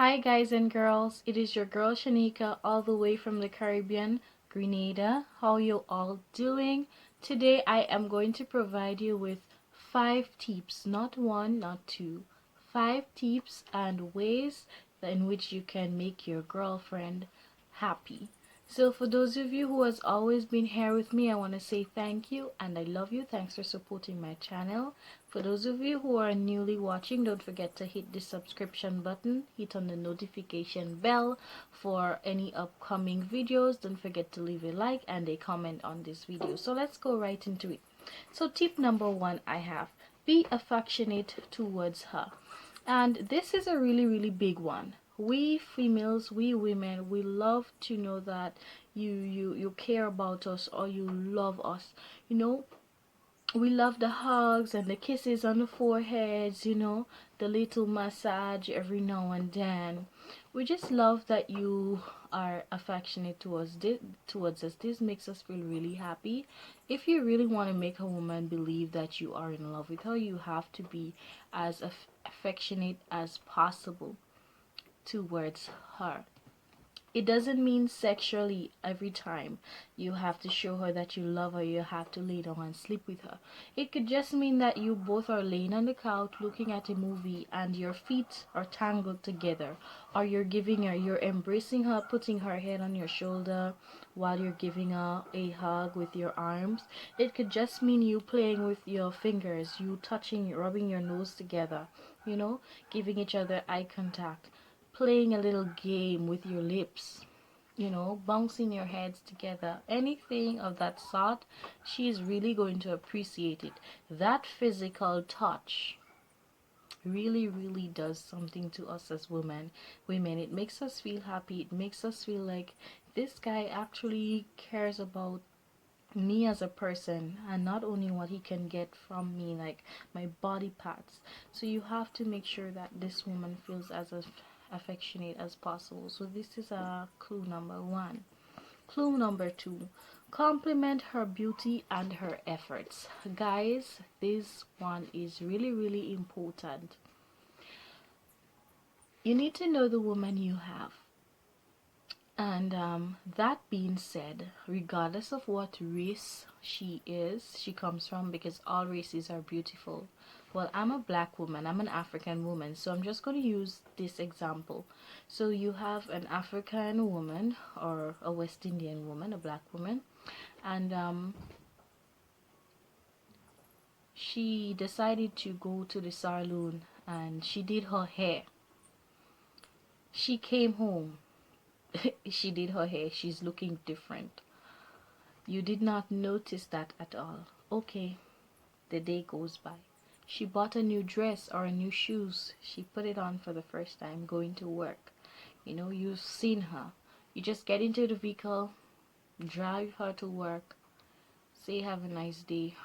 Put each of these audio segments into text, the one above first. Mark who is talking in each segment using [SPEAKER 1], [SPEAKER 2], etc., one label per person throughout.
[SPEAKER 1] Hi guys and girls, it is your girl Shanika all the way from the Caribbean, Grenada. How you all doing? Today I am going to provide you with 5 tips, not one, not two, 5 tips and ways in which you can make your girlfriend happy. So for those of you who has always been here with me, I want to say thank you and I love you. Thanks for supporting my channel. For those of you who are newly watching, don't forget to hit the subscription button, hit on the notification bell for any upcoming videos. Don't forget to leave a like and a comment on this video. So let's go right into it. So tip number 1 I have, be affectionate towards her. And this is a really big one. We females, we women, we love to know that you care about us or you love us. We love the hugs and the kisses on the foreheads, the little massage every now and then. We just love that you are affectionate towards us. This makes us feel really happy. If you really want to make a woman believe that you are in love with her, you have to be as affectionate as possible towards her. It doesn't mean sexually every time you have to show her that you love her, you have to lay down and sleep with her. It could just mean that you both are laying on the couch looking at a movie and your feet are tangled together, or you're embracing her, putting her head on your shoulder while you're giving her a hug with your arms. It could just mean you playing with your fingers, you touching, rubbing your nose together, giving each other eye contact, playing a little game with your lips, bouncing your heads together, anything of that sort. She's really going to appreciate it. That physical touch really does something to us as women. It makes us feel happy. It makes us feel like this guy actually cares about me as a person, and not only what he can get from me, like my body parts. So you have to make sure that this woman feels as affectionate as possible. So this is clue number 1. Clue number 2, compliment her beauty and her efforts. Guys, this one is really important. You need to know the woman you have. And that being said, regardless of what race she comes from, because all races are beautiful. Well, I'm a black woman, I'm an African woman, so I'm just going to use this example. So you have an African woman or a West Indian woman, a black woman, and she decided to go to the salon and she did her hair. She came home. She did her hair. She's looking different. You did not notice that at all. Okay, the day goes by. She bought a new dress or a new shoes. She put it on for the first time going to work. You've seen her. You just get into the vehicle, drive her to work, say have a nice day.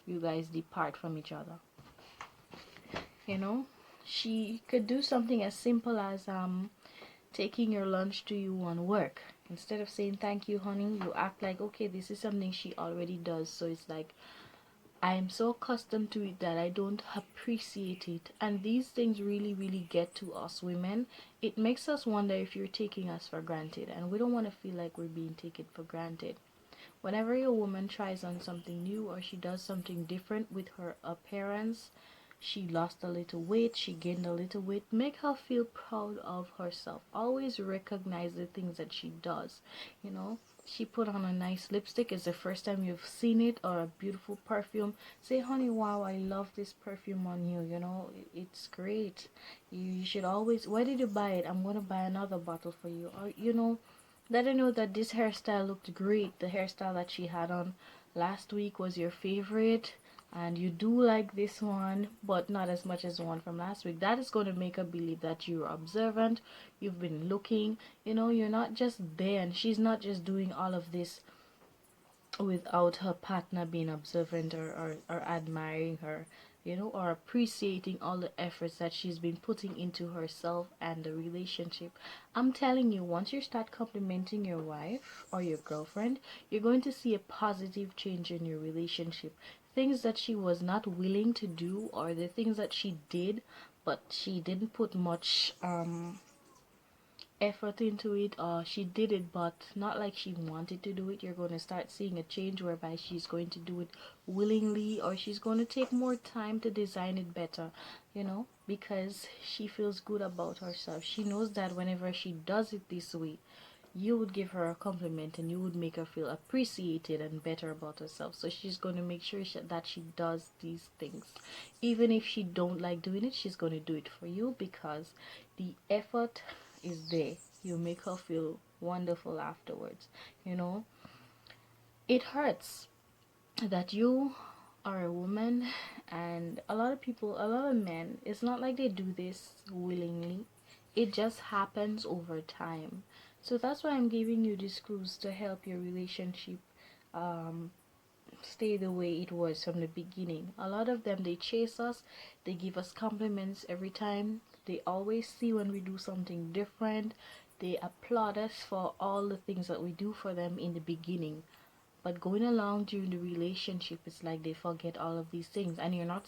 [SPEAKER 1] You guys depart from each other. She could do something as simple as taking your lunch to you on work. Instead of saying thank you honey, you act like okay, this is something she already does, so it's like I am so accustomed to it that I don't appreciate it. And these things really get to us women. It makes us wonder if you're taking us for granted, and we don't want to feel like we're being taken for granted. Whenever a woman tries on something new or she does something different with her appearance, she lost a little weight, she gained a little weight, make her feel proud of herself. Always recognize the things that she does. She put on a nice lipstick, it's the first time you've seen it, or a beautiful perfume. Say honey, wow, I love this perfume on you. It's great. You should always, where did you buy it? I'm gonna buy another bottle for you. Or let her know that this hairstyle looked great. The hairstyle that she had on last week was your favorite, and you do like this one, but not as much as the one from last week. That is going to make her believe that you're observant, you've been looking, you're not just there, and she's not just doing all of this without her partner being observant or admiring her, or appreciating all the efforts that she's been putting into herself and the relationship. I'm telling you, once you start complimenting your wife or your girlfriend, you're going to see a positive change in your relationship. Things that she was not willing to do, or the things that she did but she didn't put much effort into it, or she did it but not like she wanted to do it, you're going to start seeing a change whereby she's going to do it willingly, or she's going to take more time to design it better, because she feels good about herself. She knows that whenever she does it this way, you would give her a compliment and you would make her feel appreciated and better about herself. So she's going to make sure that she does these things. Even if she don't like doing it, she's going to do it for you because the effort is there. You make her feel wonderful afterwards. It hurts that you are a woman, and a lot of men, it's not like they do this willingly. It just happens over time. So that's why I'm giving you these clues to help your relationship um, stay the way it was from the beginning. A lot of them, they chase us, they give us compliments every time, they always see when we do something different, they applaud us for all the things that we do for them in the beginning. But going along during the relationship, it's like they forget all of these things. And you're not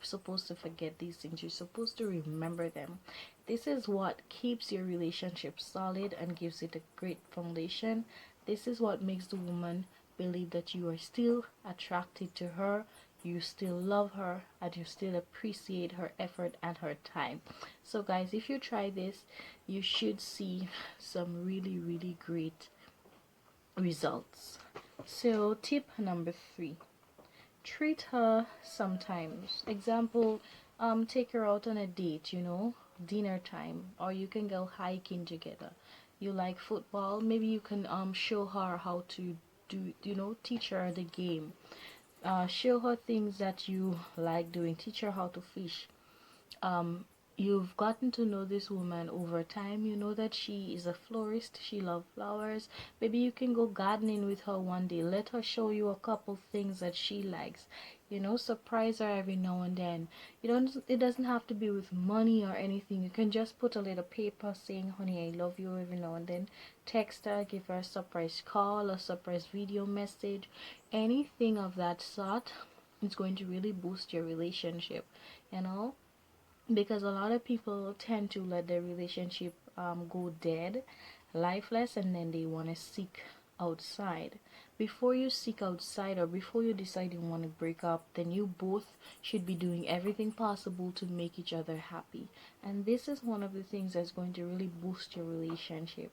[SPEAKER 1] supposed to forget these things. You're supposed to remember them. This is what keeps your relationship solid and gives it a great foundation. This is what makes the woman believe that you are still attracted to her, you still love her, and you still appreciate her effort and her time. So guys, if you try this, you should see some really, really great results. So tip number 3, treat her sometimes. Example, take her out on a date, dinner time, or you can go hiking together. You like football, maybe you can show her how to do, teach her the game. Show her things that you like doing. Teach her how to fish. um you've gotten to know this woman over time. You know that she is a florist, she loves flowers. Maybe you can go gardening with her one day. Let her show you a couple things that she likes. Surprise her every now and then. It doesn't have to be with money or anything. You can just put a little paper saying, honey, I love you, every now and then. Text her, give her a surprise call, a surprise video message, anything of that sort. It's going to really boost your relationship, you know because a lot of people tend to let their relationship go dead, lifeless, and then they want to seek outside. Before you seek outside, or before you decide you want to break up, then you both should be doing everything possible to make each other happy. And this is one of the things that's going to really boost your relationship.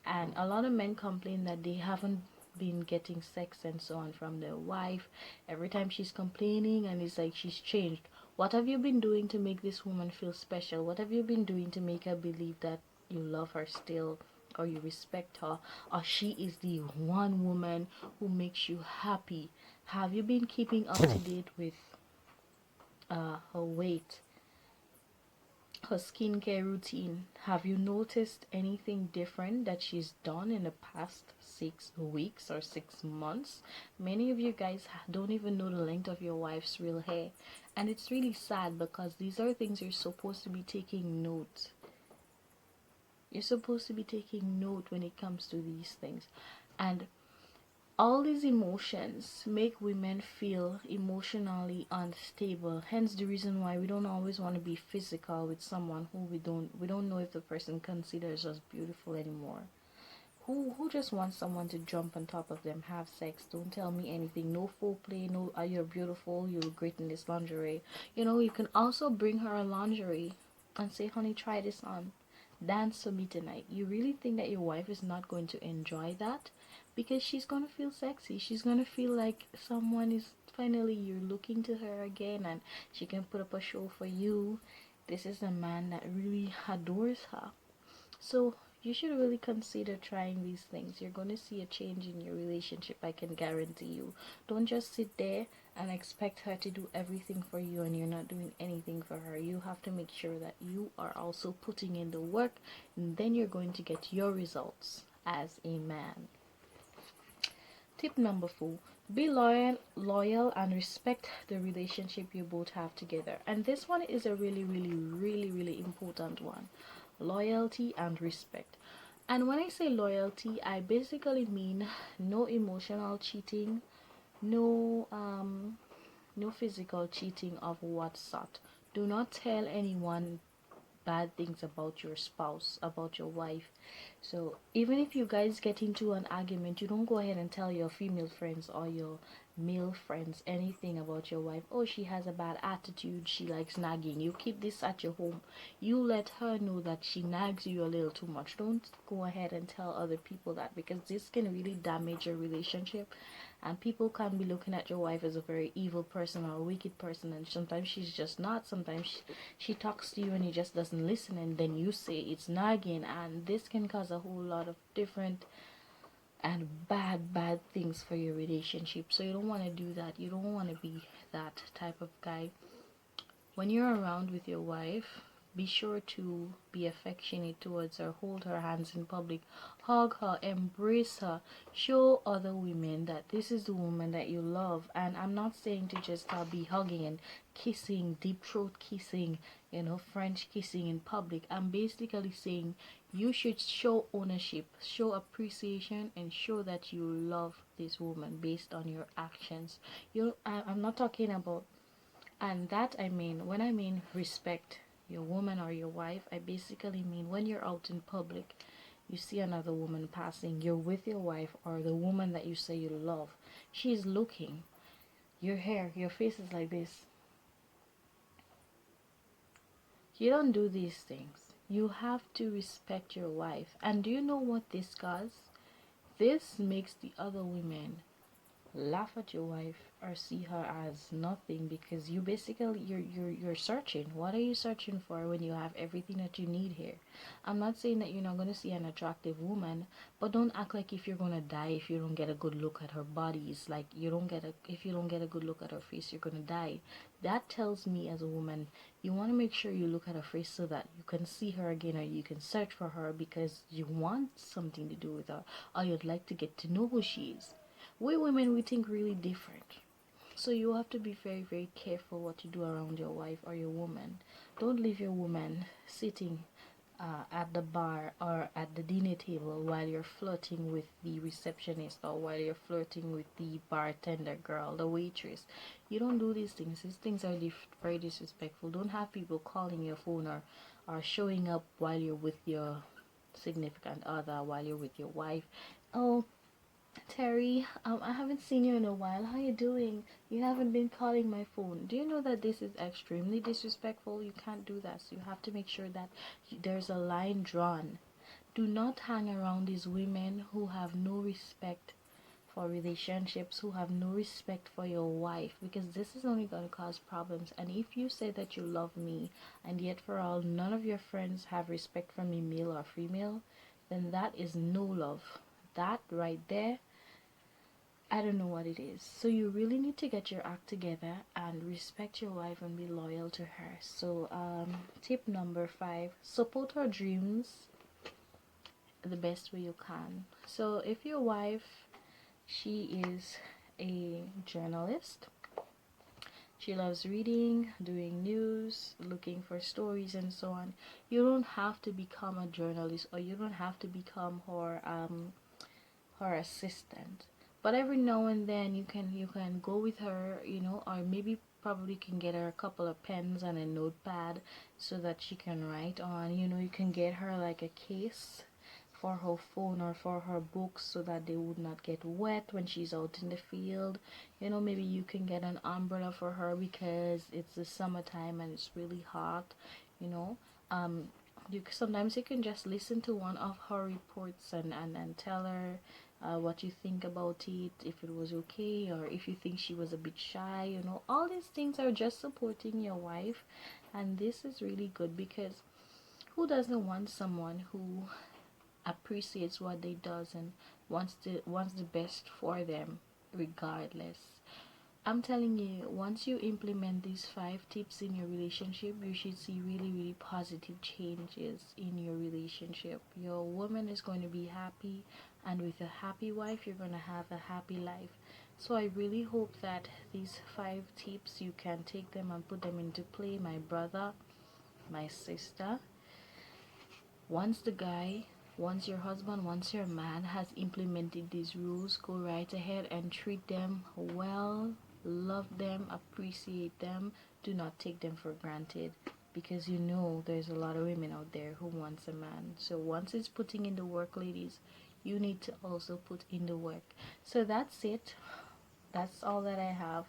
[SPEAKER 1] And a lot of men complain that they haven't been getting sex and so on from their wife. Every time she's complaining, and it's like she's changed. What have you been doing to make this woman feel special? What have you been doing to make her believe that you love her still, or you respect her, or she is the one woman who makes you happy? Have you been keeping up to date with her weight, her skincare routine? Have you noticed anything different that she's done in the past 6 weeks or 6 months? Many of you guys don't even know the length of your wife's real hair, and it's really sad because these are things you're supposed to be taking note. You're supposed to be taking note when it comes to these things. And all these emotions make women feel emotionally unstable. Hence the reason why we don't always want to be physical with someone who we don't know if the person considers us beautiful anymore. Who just wants someone to jump on top of them, have sex? Don't tell me anything. No foreplay, no you're beautiful, you look great in this lingerie. You can also bring her a lingerie and say, honey, try this on. Dance for me tonight. You really think that your wife is not going to enjoy that? Because she's going to feel sexy. She's going to feel like someone is finally, you're looking to her again, and she can put up a show for you. This is a man that really adores her. So you should really consider trying these things. You're going to see a change in your relationship, I can guarantee you. Don't just sit there and expect her to do everything for you and you're not doing anything for her. You have to make sure that you are also putting in the work, and then you're going to get your results as a man. Tip number 4, be loyal and respect the relationship you both have together. And this one is a really, really, really, really important one. Loyalty and respect. And when I say loyalty, I basically mean no emotional cheating, no no physical cheating of what sort. Do not tell anyone bad things about your spouse, about your wife. So even if you guys get into an argument, you don't go ahead and tell your female friends or your male friends anything about your wife. Oh, she has a bad attitude, she likes nagging. You keep this at your home. You let her know that she nags you a little too much. Don't go ahead and tell other people that, because this can really damage your relationship, and people can be looking at your wife as a very evil person or a wicked person, and sometimes she's just not. Sometimes she talks to you and he just doesn't listen, and then you say it's nagging, and this can cause a whole lot of different and bad things for your relationship. So you don't want to do that. You don't want to be that type of guy. When you're around with your wife, be sure to be affectionate towards her, hold her hands in public, hug her, embrace her, show other women that this is the woman that you love. And I'm not saying to just be hugging and kissing, deep throat kissing, French kissing in public. I'm basically saying you should show ownership, show appreciation, and show that you love this woman based on your actions. I'm not talking about, and that I mean, when I mean respect your woman or your wife, I basically mean when you're out in public, you see another woman passing, you're with your wife or the woman that you say you love, she's looking, your hair, your face is like this. You don't do these things. You have to respect your wife. And do you know what this does? This makes the other women laugh at your wife or see her as nothing, because you basically you're searching. What are you searching for when you have everything that you need here? I'm not saying that you're not going to see an attractive woman, but don't act like if you're going to die if you don't get a good look at her body. It's like if you don't get a good look at her face, you're going to die. That tells me as a woman, you want to make sure you look at her face so that you can see her again, or you can search for her because you want something to do with her, or you'd like to get to know who she is. We women, we think really different. So you have to be very careful what you do around your wife or your woman. Don't leave your woman sitting at the bar or at the dinner table while you're flirting with the receptionist, or while you're flirting with the bartender girl, the waitress. You don't do these things. These things are very disrespectful. Don't have people calling your phone or showing up while you're with your significant other, while you're with your wife. Oh, Terry, I haven't seen you in a while. How you doing? You haven't been calling my phone. Do you know that this is extremely disrespectful? You can't do that. So you have to make sure that there's a line drawn. Do not hang around these women who have no respect for relationships, who have no respect for your wife, because this is only going to cause problems. And if you say that you love me and yet for all none of your friends have respect for me, male or female, then that is no love. That right there, I don't know what it is. So you really need to get your act together and respect your wife and be loyal to her. So tip number 5, support her dreams the best way you can. So if your wife, she is a journalist, she loves reading, doing news, looking for stories and so on, you don't have to become a journalist, or you don't have to become her assistant. But every now and then you can go with her, or maybe probably can get her a couple of pens and a notepad so that she can write on. You can get her like a case for her phone or for her books so that they would not get wet when she's out in the field. Maybe you can get an umbrella for her because it's the summertime and it's really hot. you know um Sometimes you can just listen to one of her reports and tell her what you think about it, if it was okay, or if you think she was a bit shy. All these things are just supporting your wife, and this is really good, because who doesn't want someone who appreciates what they does and wants the best for them regardless. I'm telling you, once you implement these 5 tips in your relationship, you should see really positive changes in your relationship. Your woman is going to be happy, and with a happy wife, you're going to have a happy life. So I really hope that these 5 tips, you can take them and put them into play, my brother, my sister. Once your husband, once your man has implemented these rules, go right ahead and treat them well, love them, appreciate them, do not take them for granted. because you know there's a lot of women out there who wants a man. So once it's putting in the work, ladies, you need to also put in the work. So that's it. That's all that I have.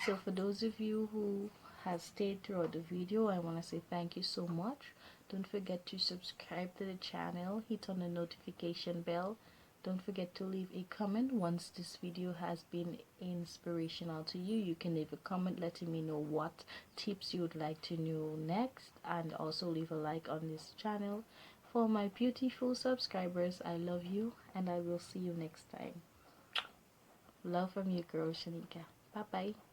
[SPEAKER 1] So for those of you who has stayed throughout the video, I want to say thank you so much. Don't forget to subscribe to the channel, hit on the notification bell. Don't forget to leave a comment. Once this video has been inspirational to you, you can leave a comment letting me know what tips you would like to know next, and also leave a like on this channel. For my beautiful subscribers, I love you, and I will see you next time. Love from your girl Shanika. Bye bye.